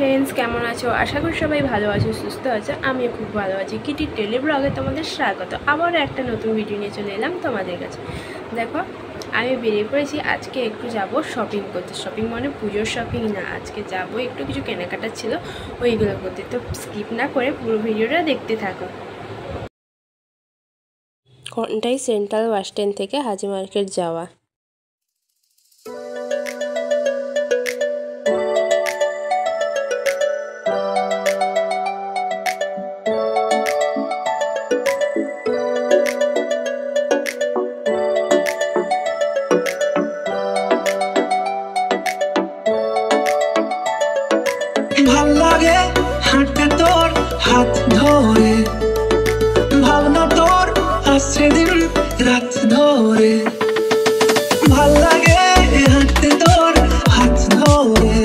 Friends, কেমন আছো? আশা করি সবাই ভালো আছো, সুস্থ আছো। আমিও খুব ভালো আছি। কিটি টেলি ব্লগে তোমাদের স্বাগত। আবারও একটা নতুন ভিডিও নিয়ে চলে এলাম তোমাদের কাছে। দেখো, আমি বেরিয়ে পড়েছি। আজকে একটু যাব শপিং করতে। শপিং মানে পুজোর শপিং না, আজকে যাব একটু কিছু কেনাকাটা ছিল ওইগুলো করতে। তো স্কিপ না করে পুরো ভিডিওটা দেখতে থাকো। কোনটাই সেন্ট্রাল বাস স্ট্যান্ড থেকে হাজি মার্কেট যাওয়া। ভাল লাগে হাঁটতে তোর হাত ধরে, ভাবনা তোর আসছে দিন রাত ধরে। ভাল লাগে হাঁটতে তোর হাত ধরে,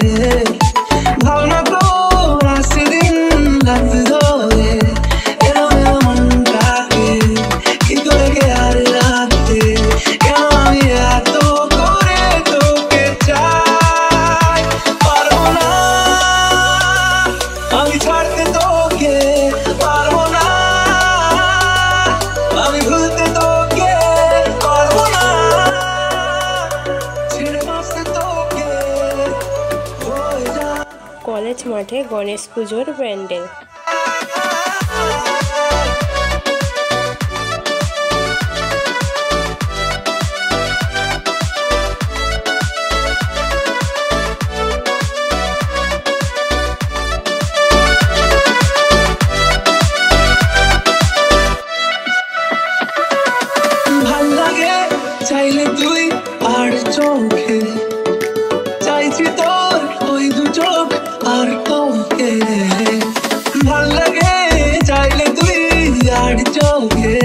ভাবনা তোর আসছে দিন রাত ধরে। এলো মনটাকে কি করে কে আর রাতে, কেন আমি এত করে তোকে চাই। পারবো না আমি ছাড়তে তোকে, পারবো না আমি ভুলতে তোকে, পারবো না ছেড়ে বাঁচতে তোকে। কলেজ মাঠে গণেশ পুজোর প্যান্ডেল। ভাল লাগে চাইলে তুই আর চোখে, চাইছি তোর ওই দু চোখ আর তোকে। ভাল লাগে চাইলে তুই আর চোখে,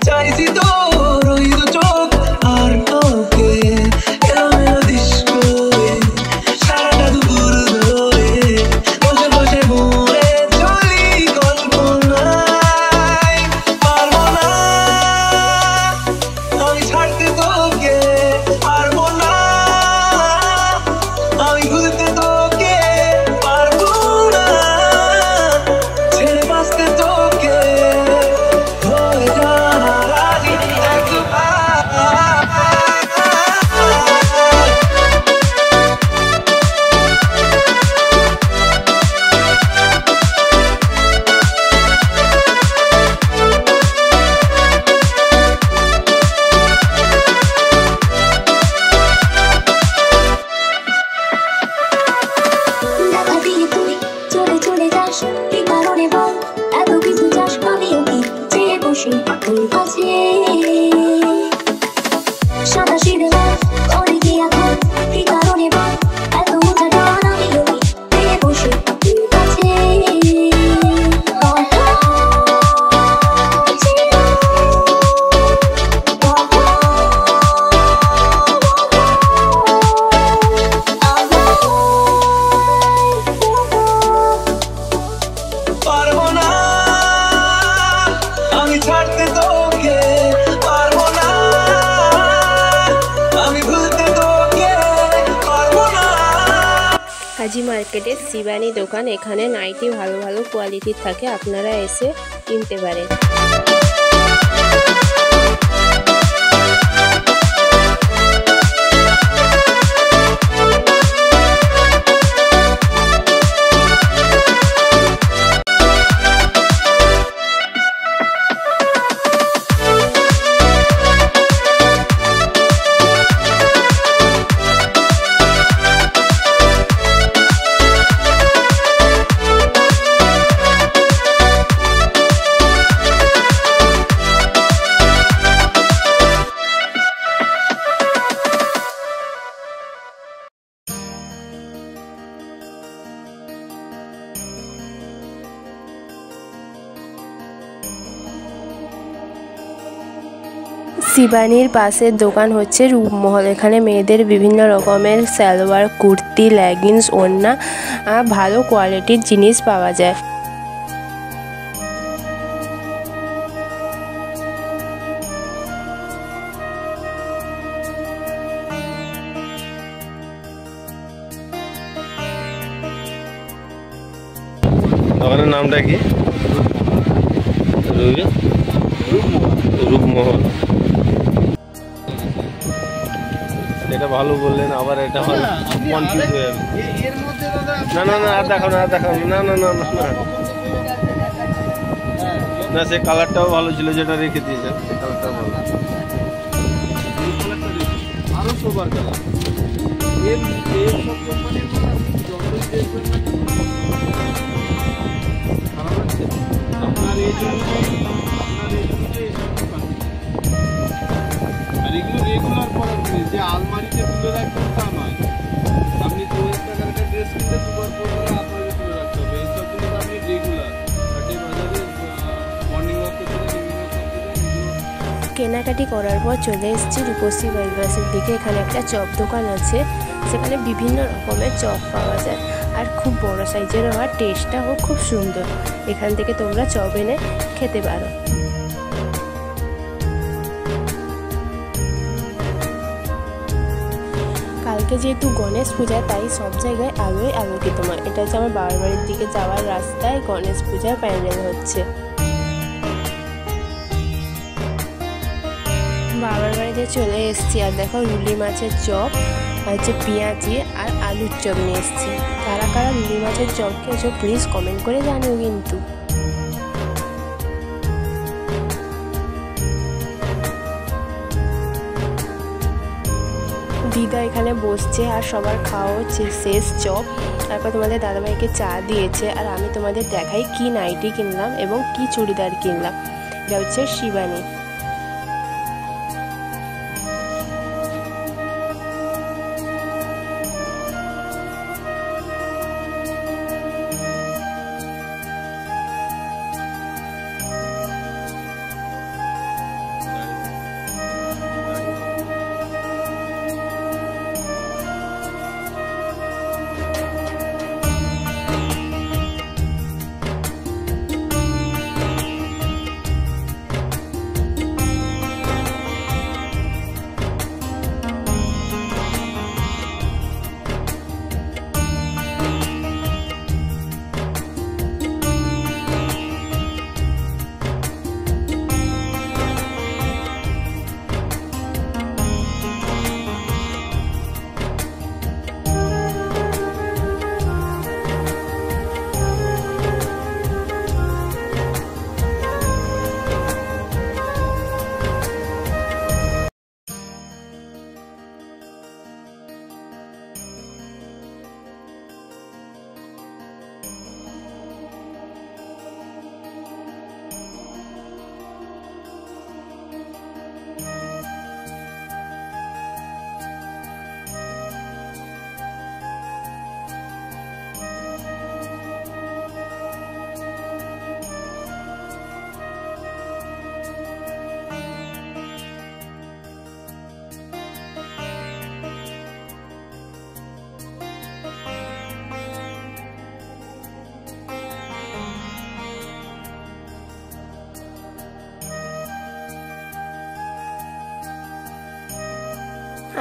চাইছি তোর ওই দু চোখ আর তোকে। এলো ডিস্কো সারাটা দুপুর ধরে, বসে বসে মরে চলি কল্পনায়। পারবো না আমি ছাড়তে তোকে, পারবো না আমি ভুলতে তোকে, পারবো না ছেড়ে বাঁচতে তোকে। হয়ে যা রাজি একবার। দেখা দিয়ে তুই চলে চলে যাস, কি কারণে বল এত কিছু চাস? আমিও কি চেয়ে বসি তোর কাছে, সাদা সিধে করে কি এখন? কি কারণে বল এত উঁচা ডান? আমিও কি চেয়ে বসি তোর কাছে। পারবো না আমি ছাড়তে তোকে, পারবো না আমি ভুলতে তোকে, পারবো না। হাজি মার্কেটের শিবানী দোকান। এখানে নাইটি ভালো ভালো কোয়ালিটির থাকে, আপনারা এসে কিনতে পারেন। শিবানীর পাশের দোকান হচ্ছে রূপমহল। এখানে মেয়েদের বিভিন্ন রকমের সালোয়ার, কুর্তি, লেগিংস, ওড়না ভালো কোয়ালিটির জিনিস পাওয়া যায়। রেস্টুরেন্টের নামটা কি? রূপমহল। এটা ভালো বললেন, আবার এটা ভালো কনফিউজ হয়ে যাবে। না না না, আর দেখাও না, আর দেখাও না, না না না না না, সে কালারটাও ভালো ছিল যেটা রেখে দিয়েছেন, সে কালারটাও ভালো। আরো সোবার কালার এর সব কোম্পানির যতই দেখবেন না খারাপ লাগছে আপনার এই জন্য আর এগুলো রেগুলার পরার জিনিস যে আলমারিতে তুলে রাখবেন তা নয়। আপনি 2000 টাকার একটা ড্রেস কিনতে দুবার পরে আলমারিতে তুলে রাখতে হবে। এইসব জিনিস আপনি রেগুলার হাটে বাজারে মর্নিং ওয়াক করতে যান, ইভিনিং ওয়াক করতে যান, এগুলো কেনাকাটি করার পর চলে এসেছি রূপসী বাইপাসের দিকে। এখানে একটা চপ দোকান আছে, সেখানে বিভিন্ন রকমের চপ পাওয়া যায় আর খুব বড় সাইজেরও, আর টেস্টটাও খুব সুন্দর। এখান থেকে তোমরা চপ এনে খেতে পারো। কালকে যেহেতু গণেশ পূজা, তাই সব জায়গায় আলোয় আলোকিতময়। এটা হচ্ছে আমার বাবার বাড়ির দিকে যাওয়ার রাস্তায় গণেশ পূজার প্যান্ডেল হচ্ছে। বাবার বাড়িতে চলে এসেছি, আর দেখো রুলি মাছের চপ আর হচ্ছে পেঁয়াজি আর আলুর চপ নিয়ে এসেছি। কারা কারা রুলি মাছের চপ খেয়েছো প্লিজ কমেন্ট করে জানিও কিন্তু। দিদা এখানে বসছে আর সবার খাওয়া হচ্ছে শেষ চপ। তারপর তোমাদের দাদাভাইকে চা দিয়েছে, আর আমি তোমাদের দেখাই কি নাইটি কিনলাম এবং কি চুড়িদার কিনলাম। এটা হচ্ছে শিবানী।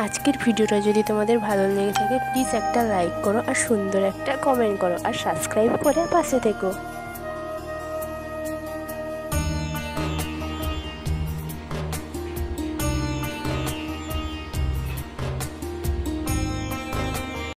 আজকের ভিডিওটা যদি তোমাদের ভালো লেগে থাকে প্লিজ একটা লাইক করো আর সুন্দর একটা কমেন্ট করো আর সাবস্ক্রাইব করে পাশে থেকো।